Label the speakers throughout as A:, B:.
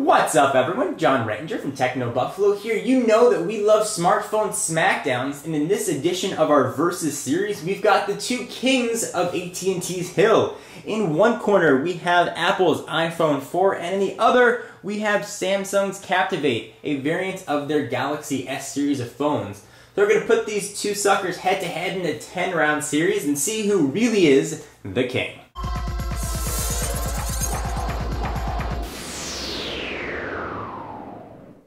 A: What's up everyone, John Rettinger from Techno Buffalo here. You know that we love smartphone smackdowns, and in this edition of our Versus series, we've got the two kings of AT&T's hill. In one corner, we have Apple's iPhone 4, and in the other, we have Samsung's Captivate, a variant of their Galaxy S series of phones. So we're going to put these two suckers head to head in a 10-round series and see who really is the king.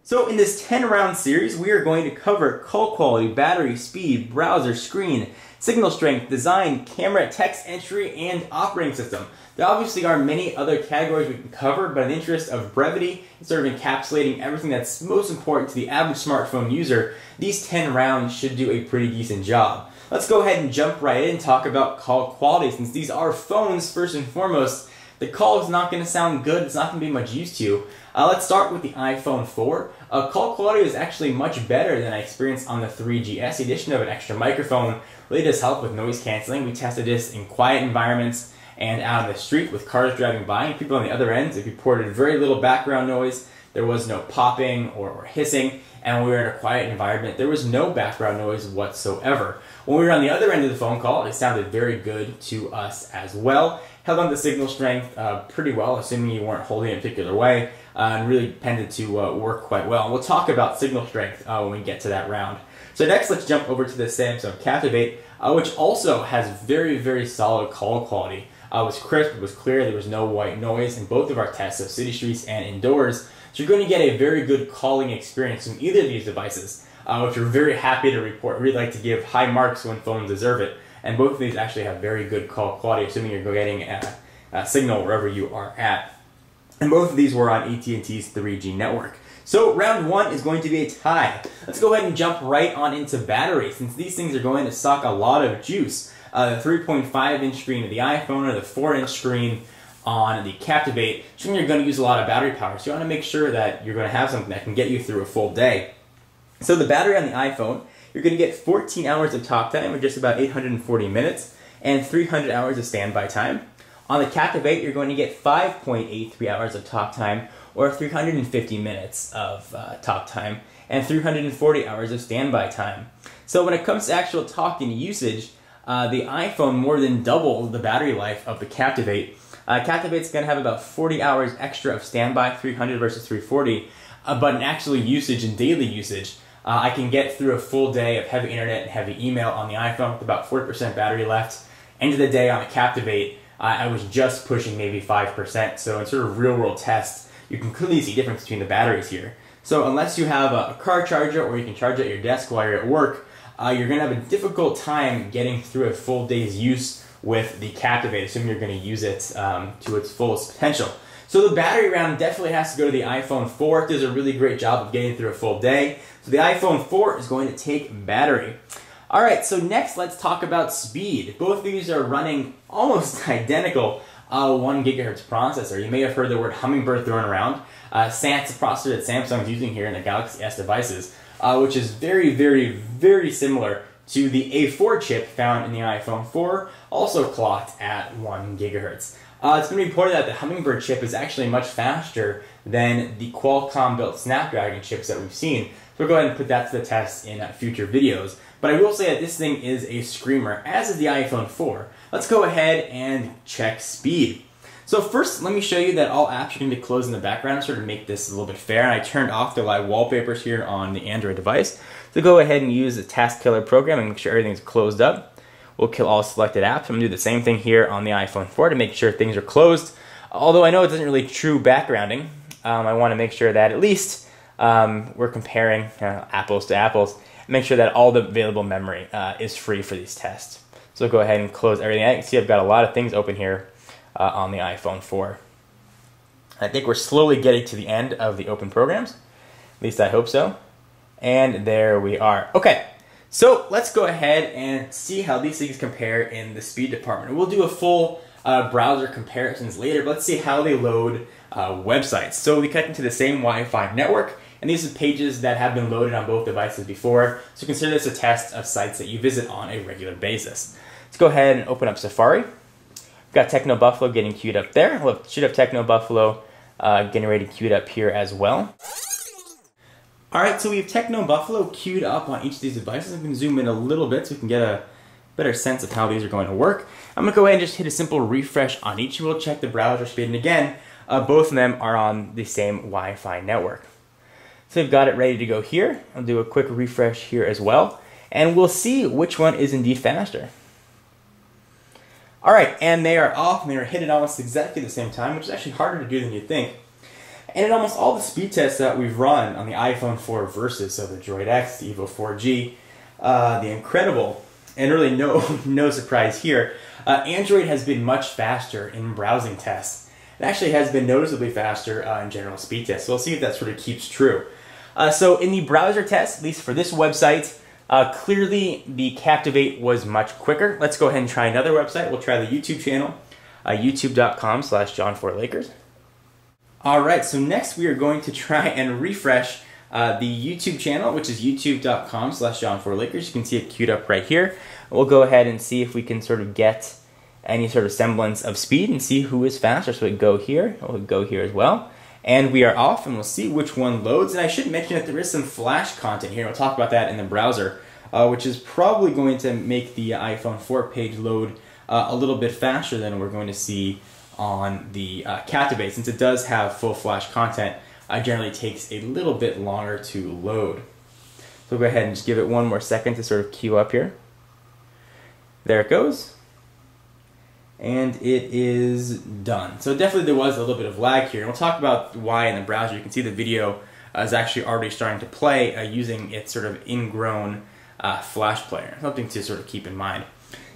A: So in this 10-round series, we are going to cover call quality, battery, speed, browser, screen, signal strength, design, camera, text entry, and operating system. There obviously are many other categories we can cover, but in the interest of brevity and sort of encapsulating everything that's most important to the average smartphone user, these 10 rounds should do a pretty decent job. Let's go ahead and jump right in and talk about call quality. Since these are phones, first and foremost, the call is not going to sound good, it's not going to be much use to you. Let's start with the iPhone 4. Call quality is actually much better than I experienced on the 3GS. The addition of an extra microphone really does help with noise canceling. We tested this in quiet environments and out on the street with cars driving by, and people on the other end, it reported very little background noise. There was no popping or hissing, and when we were in a quiet environment, there was no background noise whatsoever. When we were on the other end of the phone call, it sounded very good to us as well. Held on to signal strength pretty well, assuming you weren't holding it a particular way, and really tended to work quite well. And we'll talk about signal strength when we get to that round. So next, let's jump over to the Samsung Captivate, which also has very, very solid call quality. It was crisp, it was clear, there was no white noise in both of our tests, so city streets and indoors. So you're going to get a very good calling experience from either of these devices, which we're very happy to report. We like to give high marks when phones deserve it. And both of these actually have very good call quality, assuming you're getting a signal wherever you are at. And both of these were on AT&T's 3G network. So round one is going to be a tie. Let's go ahead and jump right on into battery, since these things are going to suck a lot of juice. The 3.5-inch screen of the iPhone or the 4-inch screen on the Captivate, assuming you're going to use a lot of battery power. So you want to make sure that you're going to have something that can get you through a full day. So the battery on the iPhone, you're going to get 14 hours of talk time, or just about 840 minutes, and 300 hours of standby time. On the Captivate, you're going to get 5.83 hours of talk time, or 350 minutes of talk time, and 340 hours of standby time. So when it comes to actual talking usage, the iPhone more than doubled the battery life of the Captivate. Captivate's going to have about 40 hours extra of standby, 300 versus 340, but in actual usage and daily usage, I can get through a full day of heavy internet and heavy email on the iPhone with about 40% battery left. End of the day on the Captivate, I was just pushing maybe 5%. So in sort of real-world tests, you can clearly see a difference between the batteries here. So unless you have a car charger or you can charge at your desk while you're at work, you're going to have a difficult time getting through a full day's use with the Captivate, assuming you're going to use it to its fullest potential. So the battery round definitely has to go to the iPhone 4. It does a really great job of getting through a full day. So the iPhone 4 is going to take battery. Alright, so next let's talk about speed. Both of these are running almost identical 1 GHz processor. You may have heard the word hummingbird thrown around. SANS, the processor that Samsung's using here in the Galaxy S devices, which is very, very, very similar to the A4 chip found in the iPhone 4, also clocked at 1 GHz. It's been reported that the Hummingbird chip is actually much faster than the Qualcomm-built Snapdragon chips that we've seen. So we'll go ahead and put that to the test in future videos. But I will say that this thing is a screamer, as is the iPhone 4. Let's go ahead and check speed. So first, let me show you that all apps are going to be closed in the background to sort of make this a little bit fair. And I turned off the live wallpapers here on the Android device. So go ahead and use the Task Killer program and make sure everything's closed up. We'll kill all selected apps. I'm going to do the same thing here on the iPhone 4 to make sure things are closed. Although I know it doesn't really true backgrounding, I want to make sure that at least we're comparing apples to apples. Make sure that all the available memory is free for these tests. So go ahead and close everything. I can see I've got a lot of things open here on the iPhone 4. I think we're slowly getting to the end of the open programs. At least I hope so. And there we are. Okay. So let's go ahead and see how these things compare in the speed department. We'll do a full browser comparisons later, but let's see how they load websites. So we connect into the same Wi-Fi network, and these are pages that have been loaded on both devices before, so consider this a test of sites that you visit on a regular basis. Let's go ahead and open up Safari. We've got Techno Buffalo getting queued up there. We'll shoot up Techno Buffalo getting ready to queue it up here as well. Alright, so we have Techno Buffalo queued up on each of these devices. I'm going to zoom in a little bit so we can get a better sense of how these are going to work. I'm going to go ahead and just hit a simple refresh on each, and we'll check the browser speed. And again, both of them are on the same Wi-Fi network. So we've got it ready to go here. I'll do a quick refresh here as well, and we'll see which one is indeed faster. Alright, and they are off, and they are hit at almost exactly the same time, which is actually harder to do than you'd think. And in almost all the speed tests that we've run on the iPhone 4 versus, so the Droid X, the Evo 4G, the Incredible, and really no surprise here, Android has been much faster in browsing tests. It actually has been noticeably faster in general speed tests, so we'll see if that sort of keeps true. So in the browser test, at least for this website, clearly the Captivate was much quicker. Let's go ahead and try another website. We'll try the YouTube channel, youtube.com/John4Lakers. Alright, so next we are going to try and refresh the YouTube channel, which is youtube.com/John4Lakers. You can see it queued up right here. We'll go ahead and see if we can sort of get any sort of semblance of speed and see who is faster. So we go here, we'll go here as well. And we are off, and we'll see which one loads. And I should mention that there is some flash content here. We'll talk about that in the browser, which is probably going to make the iPhone 4 page load a little bit faster than we're going to see on the Captivate. Since it does have full flash content, it generally takes a little bit longer to load. So we'll go ahead and just give it one more second to sort of queue up here. There it goes. And it is done. So definitely there was a little bit of lag here. And we'll talk about why in the browser. You can see the video is actually already starting to play using its sort of ingrown flash player. Something to sort of keep in mind.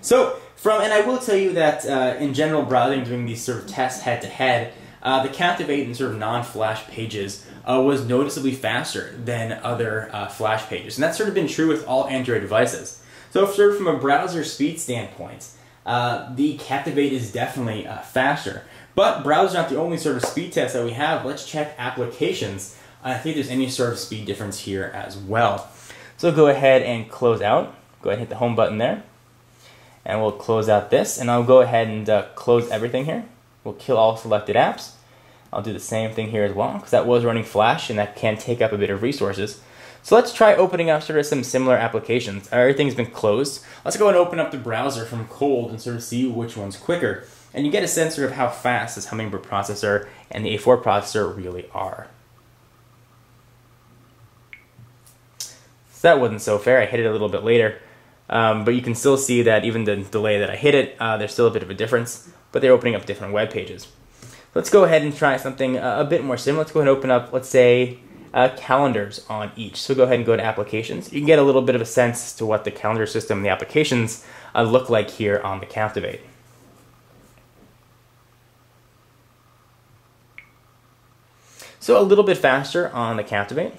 A: So, and I will tell you that in general browsing, doing these sort of tests head-to-head, the Captivate in sort of non-flash pages was noticeably faster than other flash pages. And that's sort of been true with all Android devices. So sort of from a browser speed standpoint, the Captivate is definitely faster. But browser's not the only sort of speed test that we have. Let's check applications. I think there's any sort of speed difference here as well. So go ahead and close out. Go ahead and hit the home button there. And we'll close out this, and I'll go ahead and close everything here. We'll kill all selected apps. I'll do the same thing here as well, because that was running Flash, and that can take up a bit of resources. So let's try opening up sort of some similar applications. Everything's been closed. Let's go and open up the browser from cold and sort of see which one's quicker. And you get a sense of how fast this Hummingbird processor and the A4 processor really are. So that wasn't so fair. I hit it a little bit later. But you can still see that even the delay that I hit it, there's still a bit of a difference, but they're opening up different web pages. Let's go ahead and try something a bit more similar. Let's go ahead and open up, let's say, calendars on each. So go ahead and go to applications. You can get a little bit of a sense as to what the calendar system and the applications look like here on the Captivate. So a little bit faster on the Captivate.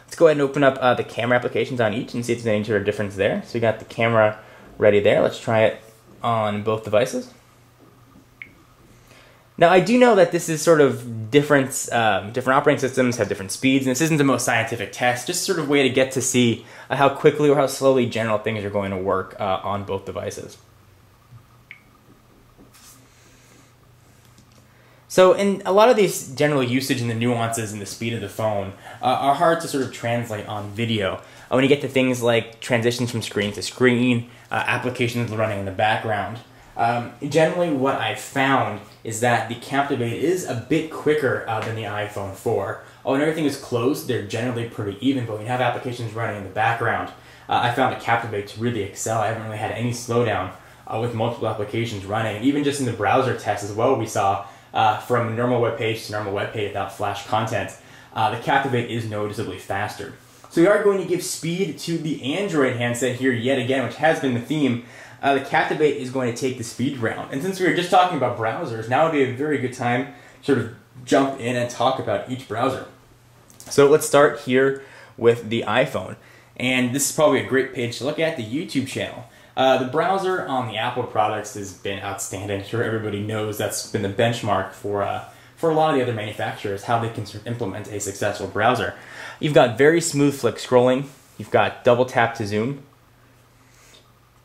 A: Let's go ahead and open up the camera applications on each and see if there's any sort of difference there. So we got the camera ready there. Let's try it on both devices. Now I do know that this is sort of different operating systems have different speeds, and this isn't the most scientific test, just sort of way to get to see how quickly or how slowly general things are going to work on both devices. So in a lot of these general usage and the nuances and the speed of the phone are hard to sort of translate on video. When you get to things like transitions from screen to screen, applications running in the background. Generally what I've found is that the Captivate is a bit quicker than the iPhone 4. When everything is closed, they're generally pretty even, but when you have applications running in the background, I found the Captivate to really excel. I haven't really had any slowdown with multiple applications running. And even just in the browser test as well, we saw from a normal web page to normal web page without flash content, the Captivate is noticeably faster. So we are going to give speed to the Android handset here yet again, which has been the theme. The Captivate is going to take the speed round. And since we were just talking about browsers, now would be a very good time to sort of jump in and talk about each browser. So let's start here with the iPhone. And this is probably a great page to look at, the YouTube channel. The browser on the Apple products has been outstanding. I'm sure everybody knows that's been the benchmark for a lot of the other manufacturers, how they can sort of implement a successful browser. You've got very smooth flick scrolling. You've got double tap to zoom.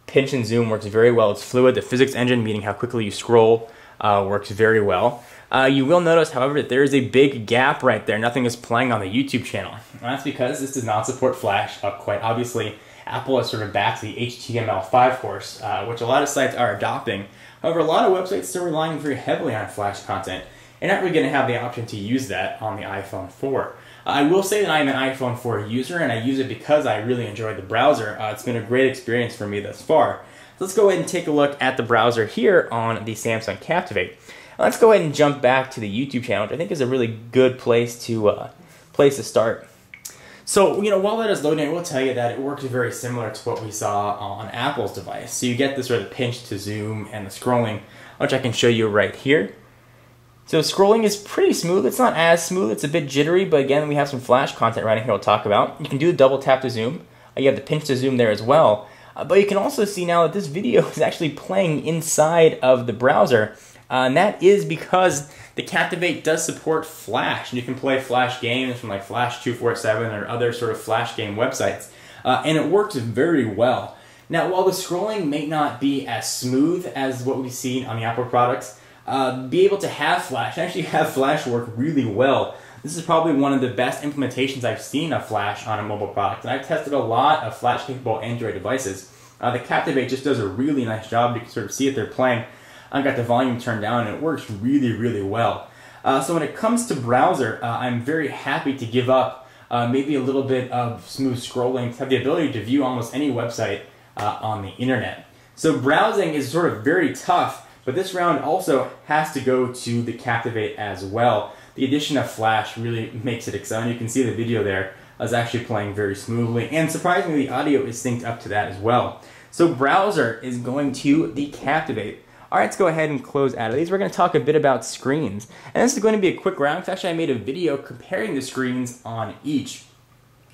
A: Pinch and zoom works very well. It's fluid. The physics engine, meaning how quickly you scroll, works very well. You will notice, however, that there is a big gap right there. Nothing is playing on the YouTube channel. And that's because this does not support Flash. Quite obviously, Apple has sort of backed the HTML5 course, which a lot of sites are adopting. However, a lot of websites still relying very heavily on Flash content. You're not really going to have the option to use that on the iPhone 4. I will say that I'm an iPhone 4 user, and I use it because I really enjoy the browser. It's been a great experience for me thus far. So let's go ahead and take a look at the browser here on the Samsung Captivate. Let's go ahead and jump back to the YouTube channel, which I think is a really good place to start. So, while that is loading, I will tell you that it works very similar to what we saw on Apple's device. So you get the sort of pinch to zoom and the scrolling, which I can show you right here. So scrolling is pretty smooth. It's not as smooth. It's a bit jittery, but again, we have some Flash content right here we'll talk about. You can do the double tap to zoom. You have the pinch to zoom there as well. But you can also see now that this video is actually playing inside of the browser. And that is because the Captivate does support Flash. And you can play Flash games from like Flash 247 or other sort of Flash game websites. And it works very well. Now, while the scrolling may not be as smooth as what we've seen on the Apple products, be able to have Flash, actually have Flash work really well. This is probably one of the best implementations I've seen of Flash on a mobile product. And I've tested a lot of Flash-capable Android devices. The Captivate just does a really nice job. You can sort of see it there playing. I've got the volume turned down, and it works really, really well. So when it comes to browser, I'm very happy to give up maybe a little bit of smooth scrolling to have the ability to view almost any website on the internet. So browsing is sort of very tough, but this round also has to go to the Captivate as well. The addition of Flash really makes it exciting. You can see the video there is actually playing very smoothly, and surprisingly, the audio is synced up to that as well. So browser is going to the Captivate. All right, let's go ahead and close out of these. We're going to talk a bit about screens. And this is going to be a quick round, because actually I made a video comparing the screens on each.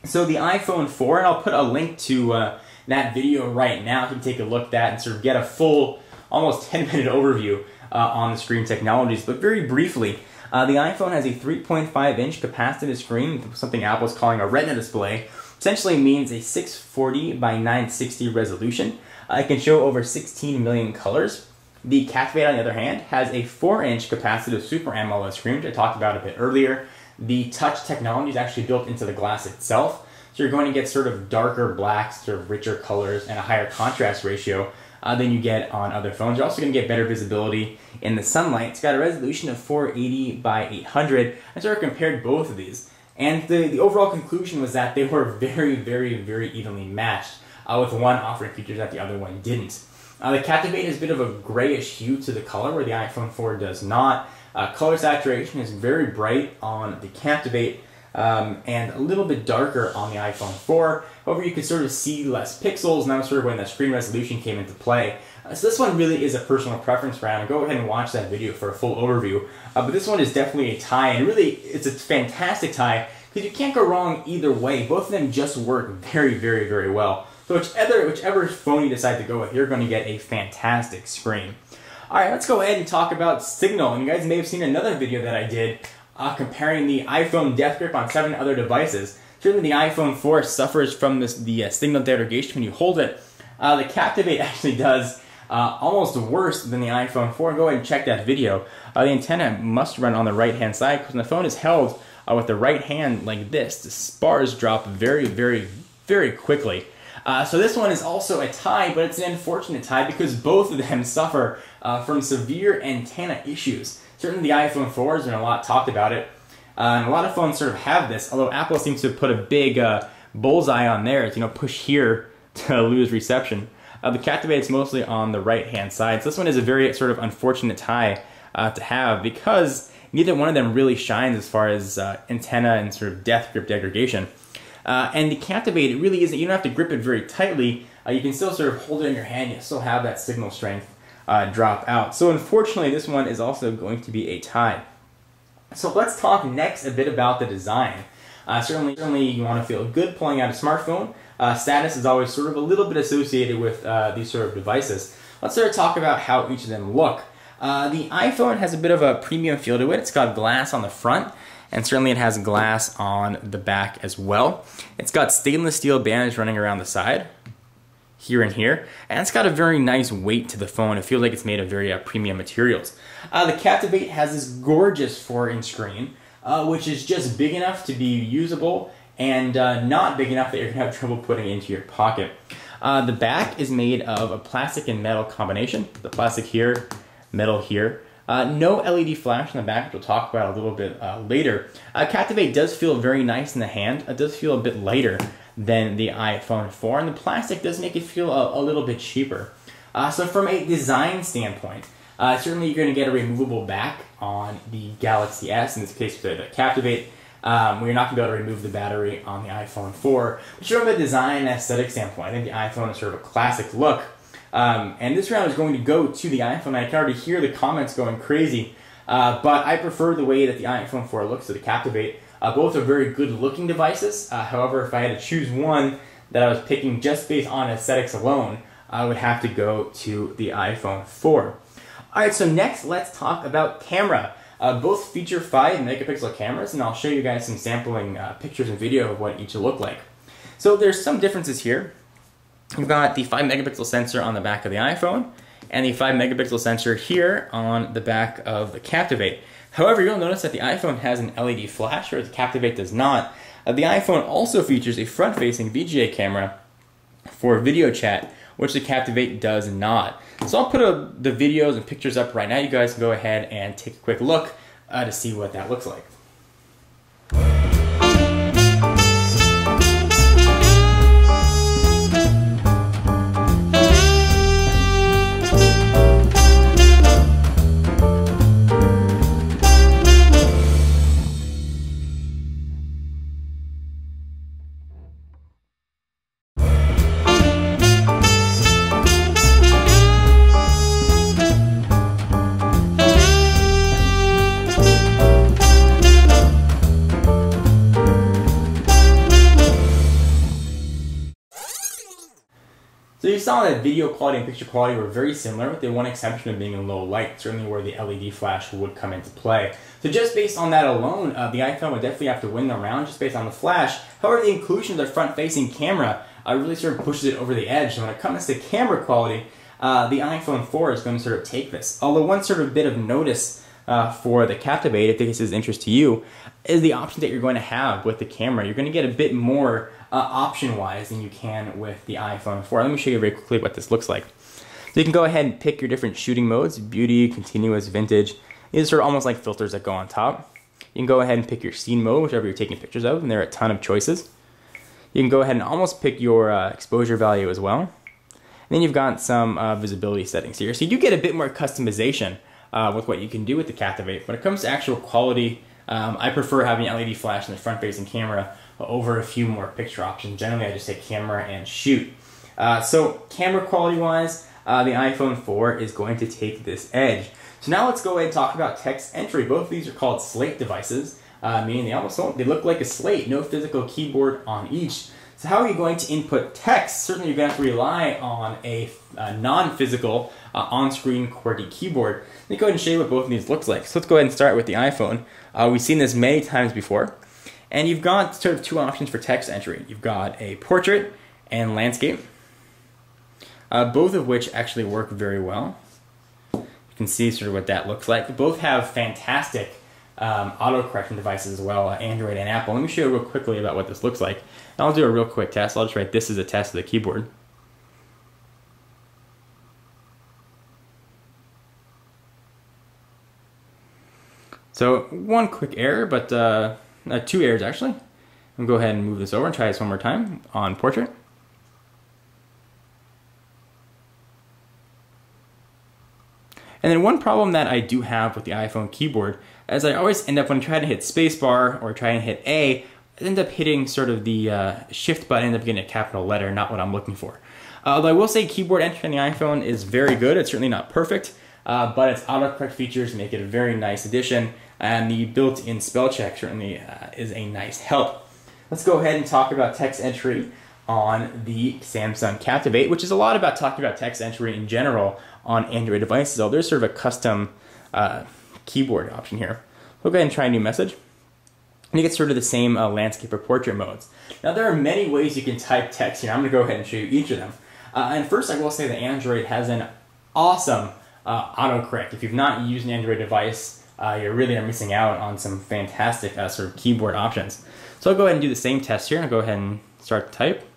A: So the iPhone 4, and I'll put a link to that video right now. You can take a look at that and sort of get a full, almost 10-minute overview on the screen technologies. But very briefly, the iPhone has a 3.5-inch capacitive screen, something Apple's calling a Retina Display. Essentially means a 640 by 960 resolution. It can show over 16 million colors. The Captivate, on the other hand, has a 4-inch capacitive Super AMOLED screen, which I talked about a bit earlier. The touch technology is actually built into the glass itself, so you're going to get sort of darker blacks, sort of richer colors, and a higher contrast ratio than you get on other phones. You're also going to get better visibility in the sunlight. It's got a resolution of 480 by 800. I sort of compared both of these, and the overall conclusion was that they were very, very, very evenly matched, with one offering features that the other one didn't. The Captivate is a bit of a grayish hue to the color, where the iPhone 4 does not. Color saturation is very bright on the Captivate, and a little bit darker on the iPhone 4. However, you can sort of see less pixels, and that was sort of when the screen resolution came into play. So this one really is a personal preference round. Go ahead and watch that video for a full overview. But this one is definitely a tie, and really it's a fantastic tie, because you can't go wrong either way. Both of them just work very, very, very well. So whichever phone you decide to go with, you're going to get a fantastic screen. Alright, let's go ahead and talk about Signal. And you guys may have seen another video that I did comparing the iPhone death grip on 7 other devices. Certainly the iPhone 4 suffers from the signal degradation when you hold it. The Captivate actually does almost worse than the iPhone 4. Go ahead and check that video. The antenna must run on the right-hand side, because when the phone is held with the right hand like this, the bars drop very, very, very quickly. So this one is also a tie, but it's an unfortunate tie because both of them suffer from severe antenna issues. Certainly the iPhone 4 has been a lot talked about it, and a lot of phones sort of have this, although Apple seems to have put a big bullseye on theirs, push here to lose reception. The Captivate is mostly on the right-hand side, so this one is a very sort of unfortunate tie to have, because neither one of them really shines as far as antenna and sort of death grip degradation. And the Captivate, it really isn't, you don't have to grip it very tightly. You can still sort of hold it in your hand, you still have that signal strength drop out. So unfortunately, this one is also going to be a tie. So let's talk next a bit about the design. Certainly you want to feel good pulling out a smartphone. Status is always sort of a little bit associated with these sort of devices. Let's sort of talk about how each of them look. The iPhone has a bit of a premium feel to it. It's got glass on the front, and certainly it has glass on the back as well. It's got stainless steel bands running around the side. here and here, and it's got a very nice weight to the phone. It feels like it's made of very premium materials. The Captivate has this gorgeous 4-inch screen, which is just big enough to be usable and not big enough that you're going to have trouble putting it into your pocket. The back is made of a plastic and metal combination. The plastic here, metal here. No LED flash on the back, which we'll talk about a little bit later. Captivate does feel very nice in the hand. It does feel a bit lighter than the iPhone 4, and the plastic does make it feel a little bit cheaper. So from a design standpoint, certainly you're going to get a removable back on the Galaxy S, in this case the Captivate. We're not going to be able to remove the battery on the iPhone 4. But from a design and aesthetic standpoint, I think the iPhone is sort of a classic look. And this round is going to go to the iPhone. I can already hear the comments going crazy. But I prefer the way that the iPhone 4 looks to the Captivate. Both are very good looking devices. However, if I had to choose one that I was picking just based on aesthetics alone, I would have to go to the iPhone 4. Alright, so next let's talk about camera. Both feature 5 megapixel cameras, and I'll show you guys some sampling pictures and video of what each will look like. So there's some differences here. You've got the 5 megapixel sensor on the back of the iPhone, and the 5 megapixel sensor here on the back of the Captivate. However, you'll notice that the iPhone has an LED flash, whereas the Captivate does not. The iPhone also features a front-facing VGA camera for video chat, which the Captivate does not. So I'll put the videos and pictures up right now. You guys can go ahead and take a quick look to see what that looks like. So you saw that video quality and picture quality were very similar, with the one exception of being in low light, certainly where the LED flash would come into play. So just based on that alone, the iPhone would definitely have to win the round just based on the flash. However, the inclusion of the front-facing camera really sort of pushes it over the edge. So when it comes to camera quality, the iPhone 4 is going to sort of take this. Although one sort of bit of notice for the Captivate, if this is of interest to you, is the option that you're going to have with the camera. You're going to get a bit more option-wise than you can with the iPhone 4. Let me show you very quickly what this looks like. So you can go ahead and pick your different shooting modes: beauty, continuous, vintage. These are almost like filters that go on top. You can go ahead and pick your scene mode, whichever you're taking pictures of, and there are a ton of choices. You can go ahead and almost pick your exposure value as well. And then you've got some visibility settings here. So you do get a bit more customization with what you can do with the Captivate. When it comes to actual quality, I prefer having an LED flash in the front-facing camera over a few more picture options. Generally, I just take camera and shoot. So camera quality-wise, the iPhone 4 is going to take this edge. So now let's go ahead and talk about text entry. Both of these are called slate devices, meaning they look like a slate, no physical keyboard on each. So how are you going to input text? Certainly you're going to have to rely on a non-physical on-screen QWERTY keyboard. Let me go ahead and show you what both of these looks like. So let's go ahead and start with the iPhone. We've seen this many times before. And you've got sort of two options for text entry. You've got a portrait and landscape, both of which actually work very well. You can see sort of what that looks like. Both have fantastic auto-correction devices as well, Android and Apple. Let me show you real quickly about what this looks like. And I'll do a real quick test. I'll just write "this is a test" of the keyboard. So one quick error, but two errors actually. I'll go ahead and move this over and try this one more time on portrait. And then one problem that I do have with the iPhone keyboard is I always end up, when I try to hit spacebar or try and hit A, I end up hitting sort of the shift button, end up getting a capital letter, not what I'm looking for. Although I will say keyboard entry on the iPhone is very good. It's certainly not perfect, but its autocorrect features make it a very nice addition, and the built-in spell check certainly is a nice help. Let's go ahead and talk about text entry on the Samsung Captivate, which is a lot about talking about text entry in general on Android devices. So there's sort of a custom keyboard option here. We'll go ahead and try a new message. And you get sort of the same landscape or portrait modes. Now there are many ways you can type text here. I'm going to go ahead and show you each of them. And first, I will say that Android has an awesome autocorrect. If you've not used an Android device, you really are missing out on some fantastic sort of keyboard options. So I'll go ahead and do the same test here. I'll go ahead and start to type.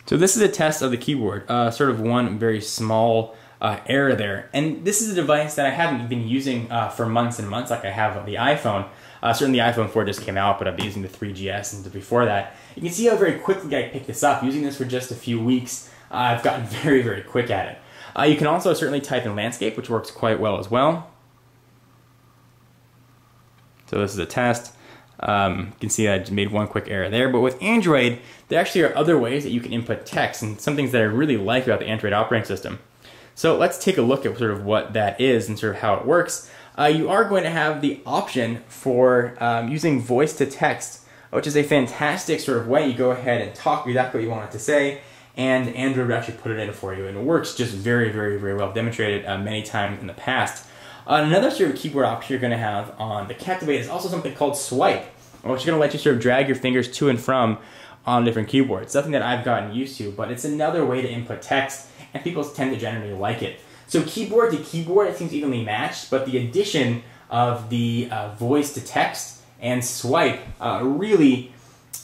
A: So this is a test of the keyboard, sort of one very small error there. And this is a device that I haven't been using for months and months like I have the iPhone. Certainly the iPhone 4 just came out, but I've been using the 3GS and before that. You can see how very quickly I picked this up. Using this for just a few weeks, I've gotten very, very quick at it. You can also certainly type in landscape, which works quite well as well. So this is a test. You can see I just made one quick error there, but with Android, there actually are other ways that you can input text, and some things that I really like about the Android operating system. So let's take a look at sort of what that is and sort of how it works. You are going to have the option for using voice to text, which is a fantastic sort of way. You go ahead and talk exactly what you want it to say, and Android will actually put it in for you, and it works just very, very, very well. Demonstrated many times in the past. Another sort of keyboard option you're going to have on the Captivate is also something called swipe, which is going to let you sort of drag your fingers to and from on different keyboards. Something that I've gotten used to, but it's another way to input text, and people tend to generally like it. So keyboard to keyboard, it seems evenly matched, but the addition of the voice to text and swipe really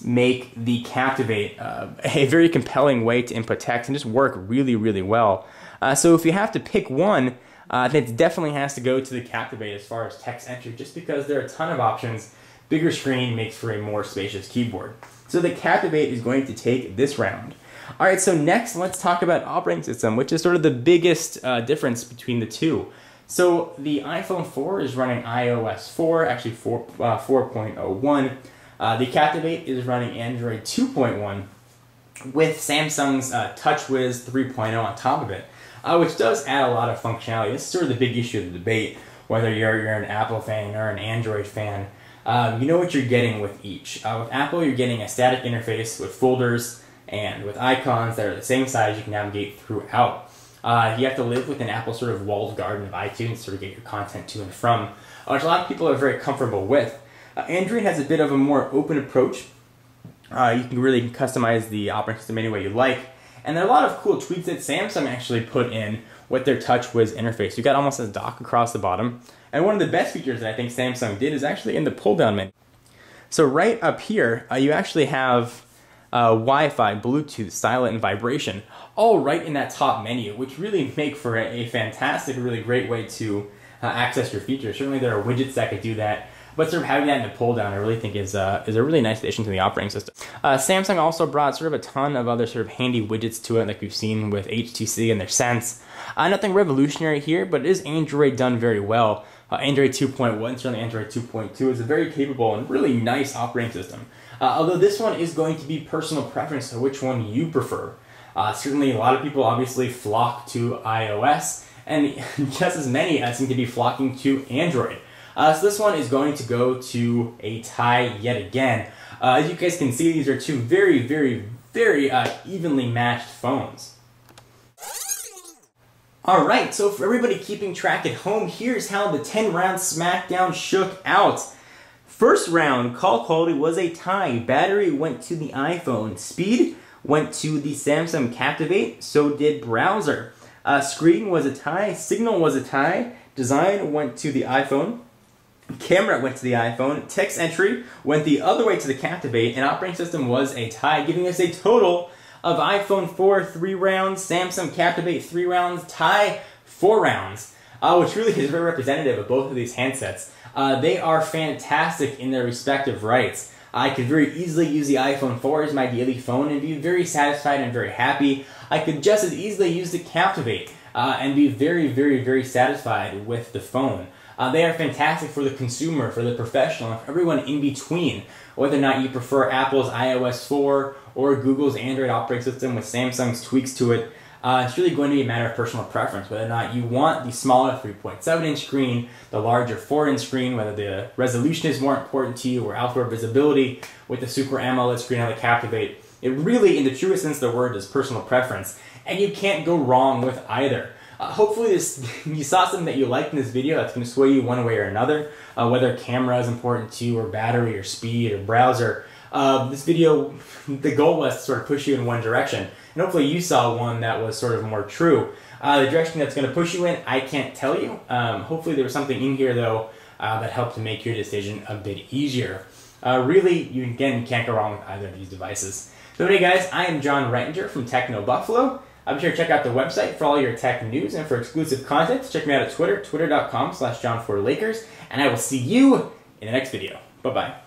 A: make the Captivate a very compelling way to input text and just work really, really well. So if you have to pick one, it definitely has to go to the Captivate as far as text entry, just because there are a ton of options. Bigger screen makes for a more spacious keyboard. So the Captivate is going to take this round. All right, so next let's talk about operating system, which is sort of the biggest difference between the two. So the iPhone 4 is running iOS 4, actually 4.01. The Captivate is running Android 2.1 with Samsung's TouchWiz 3.0 on top of it, which does add a lot of functionality. This is sort of the big issue of the debate, whether you're an Apple fan or an Android fan. You know what you're getting with each. With Apple, you're getting a static interface with folders and with icons that are the same size you can navigate throughout. You have to live within Apple's sort of walled garden of iTunes to sort of get your content to and from, which a lot of people are very comfortable with. Android has a bit of a more open approach. You can really customize the operating system any way you like. And there are a lot of cool tweaks that Samsung actually put in with their TouchWiz interface. You got almost a dock across the bottom. And one of the best features that I think Samsung did is actually in the pull-down menu. So right up here, you actually have Wi-Fi, Bluetooth, silent, and vibration, all right in that top menu, which really make for a fantastic, really great way to access your features. Certainly there are widgets that could do that, but sort of having that in the pull-down, I really think is a really nice addition to the operating system. Samsung also brought sort of a ton of other sort of handy widgets to it, like we've seen with HTC and their Sense. Nothing revolutionary here, but it is Android done very well. Android 2.1, certainly Android 2.2 is a very capable and really nice operating system. Although this one is going to be personal preference to which one you prefer. Certainly a lot of people obviously flock to iOS, and just as many seem to be flocking to Android. So this one is going to go to a tie yet again. As you guys can see, these are two very, very, very evenly matched phones. Alright, so for everybody keeping track at home, here's how the 10-round smackdown shook out. First round, call quality was a tie. Battery went to the iPhone. Speed went to the Samsung Captivate, so did browser. Screen was a tie. Signal was a tie. Design went to the iPhone. Camera went to the iPhone. Text entry went the other way to the Captivate, and operating system was a tie, giving us a total of iPhone 4 3 rounds, Samsung Captivate 3 rounds, tie 4 rounds, which really is very representative of both of these handsets. They are fantastic in their respective rights. I could very easily use the iPhone 4 as my daily phone and be very satisfied and very happy. I could just as easily use the Captivate and be very, very, very satisfied with the phone. They are fantastic for the consumer, for the professional, and for everyone in between. Whether or not you prefer Apple's iOS 4 or Google's Android operating system with Samsung's tweaks to it, it's really going to be a matter of personal preference. Whether or not you want the smaller 3.7-inch screen, the larger 4-inch screen, whether the resolution is more important to you, or outdoor visibility with the Super AMOLED screen on the Captivate. It really, in the truest sense of the word, is personal preference, and you can't go wrong with either. Hopefully you saw something that you liked in this video that's going to sway you one way or another, whether camera is important to you, or battery, or speed, or browser. This video, the goal was to sort of push you in one direction, and hopefully you saw one that was sort of more true. The direction that's going to push you in, I can't tell you. Hopefully there was something in here, though, that helped to make your decision a bit easier. Really, you can't go wrong with either of these devices. So anyway, guys, I am John Reitinger from Techno Buffalo. Be sure to check out the website for all your tech news and for exclusive content. Check me out at Twitter, twitter.com/John4Lakers, and I will see you in the next video. Bye-bye.